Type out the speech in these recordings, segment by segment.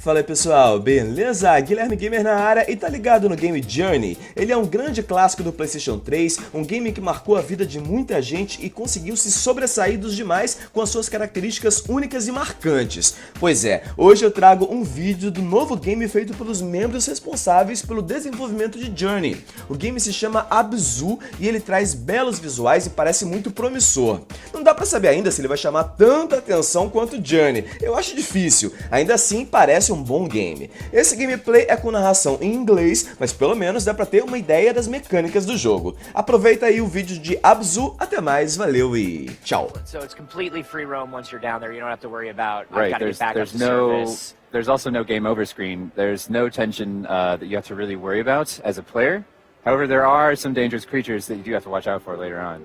Fala aí pessoal, beleza? Guilherme Gamer na área e tá ligado no game Journey. Ele é um grande clássico do PlayStation 3, um game que marcou a vida de muita gente e conseguiu se sobressair dos demais com as suas características únicas e marcantes. Pois é, hoje eu trago um vídeo do novo game feito pelos membros responsáveis pelo desenvolvimento de Journey. O game se chama ABZû e ele traz belos visuais e parece muito promissor. Não dá pra saber ainda se ele vai chamar tanta atenção quanto Journey, eu acho difícil, ainda assim parece um bom game. Esse gameplay é com narração em inglês, mas pelo menos dá pra ter uma ideia das mecânicas do jogo. Aproveita aí o vídeo de ABZû, até mais, valeu e tchau. So it's completely free roam once you're down there. You don't have to worry about Right, I've got to get back up to no, service. there's also no game over screen. There's no tension that you have to really worry about as a player. However, there are some dangerous creatures that you do have to watch out for later on.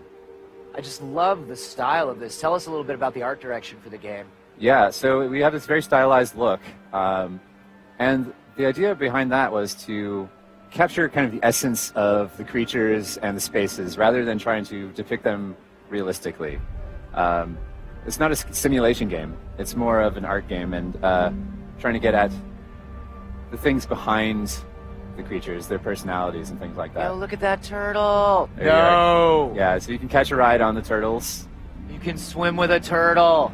I just love the style of this. Tell us a little bit about the art direction for the game. Yeah, so we have this very stylized look, and the idea behind that was to capture kind of the essence of the creatures and the spaces rather than trying to depict them realistically. It's not a simulation game, it's more of an art game, and trying to get at the things behind the creatures, their personalities and things like that. Yo, look at that turtle. There you are. Yeah, so you can catch a ride on the turtles. You can swim with a turtle.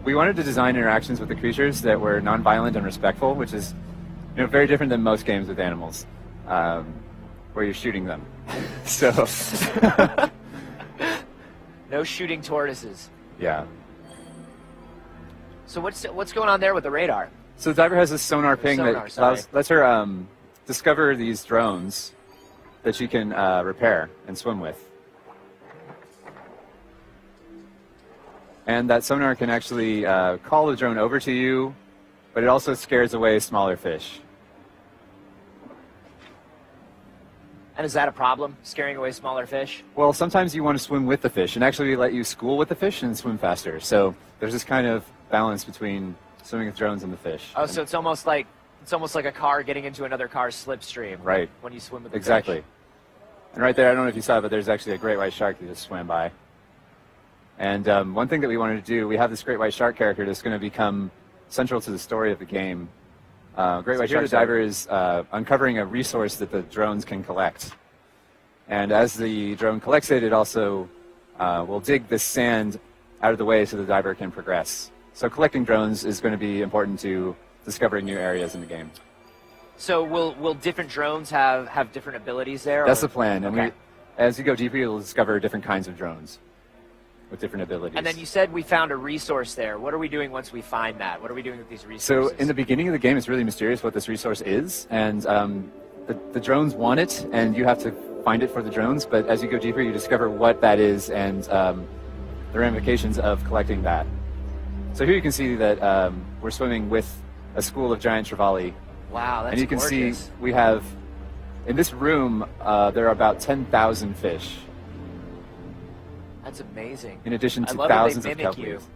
We wanted to design interactions with the creatures that were non-violent and respectful, which is, very different than most games with animals, where you're shooting them. So, No shooting tortoises. yeah. So what's going on there with the radar? So the diver has this sonar ping Sonar, that lets her discover these drones that she can repair and swim with. And that sonar can actually call the drone over to you, but it also scares away smaller fish. And is that a problem, scaring away smaller fish? Well, sometimes you want to swim with the fish, and actually let you school with the fish and swim faster. So there's this kind of balance between swimming with drones and the fish. Oh, so it's almost like a car getting into another car's slipstream. Right. When you swim with the Exactly. fish. And right there, I don't know if you saw it, but there's actually a great white shark that just swam by. And one thing that we wanted to do, we have this great white shark character that's going to become central to the story of the game. Great white shark diver is uncovering a resource that the drones can collect. And as the drone collects it, it also will dig this sand out of the way so the diver can progress. So collecting drones is going to be important to discovering new areas in the game. So will different drones have different abilities there? That's or? the plan. And Okay. as you go deeper, you'll discover different kinds of drones with different abilities. And then you said we found a resource there. What are we doing once we find that? What are we doing with these resources? So in the beginning of the game, it's really mysterious what this resource is, and the drones want it, and you have to find it for the drones. But as you go deeper, you discover what that is and the ramifications of collecting that. So here you can see that we're swimming with a school of giant trevally. Wow, that's And you can gorgeous. see we have, in this room, there are about 10,000 fish, That's amazing. in addition I to love how they thousands of mimic you. kelpies.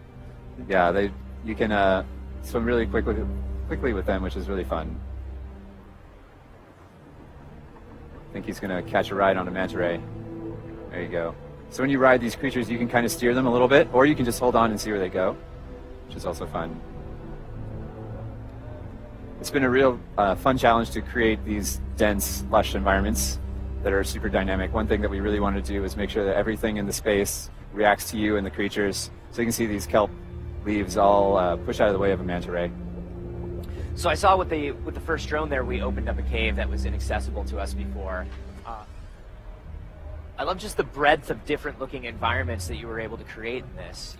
Yeah, you can swim really quickly with them, which is really fun. I think he's going to catch a ride on a manta ray. There you go. So when you ride these creatures, you can kind of steer them a little bit, or you can just hold on and see where they go, which is also fun. It's been a real fun challenge to create these dense, lush environments that are super dynamic. One thing that we really want to do is make sure that everything in the space reacts to you and the creatures. So you can see these kelp leaves all push out of the way of a manta ray. So I saw with the first drone there, we opened up a cave that was inaccessible to us before. I love just the breadth of different looking environments that you were able to create in this,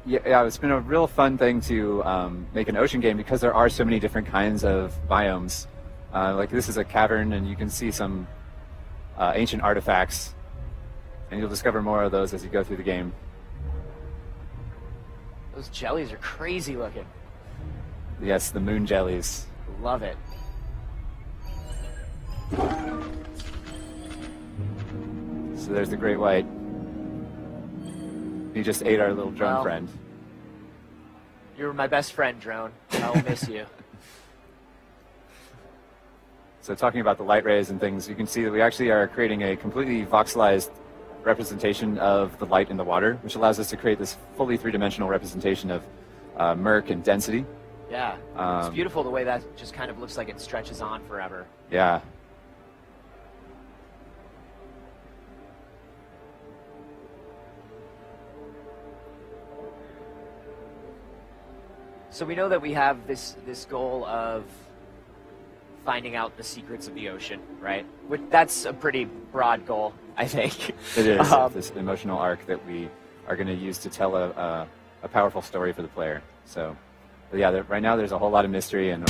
Yeah, it's been a real fun thing to make an ocean game because there are so many different kinds of biomes. Like this is a cavern, and you can see some ancient artifacts, and you'll discover more of those as you go through the game. Those jellies are crazy looking. Yes, the moon jellies. Love it. So there's the great white. He just ate our little drone Well. friend. You're my best friend, drone. I'll miss you. So talking about the light rays and things, you can see that we actually are creating a completely voxelized representation of the light in the water, which allows us to create this fully three-dimensional representation of murk and density. Yeah, it's beautiful the way that just kind of looks like it stretches on forever. Yeah. So we know that we have this goal of finding out the secrets of the ocean, right? That's a pretty broad goal, I think. It is. This emotional arc that we are going to use to tell a powerful story for the player. So, but yeah, right now there's a whole lot of mystery and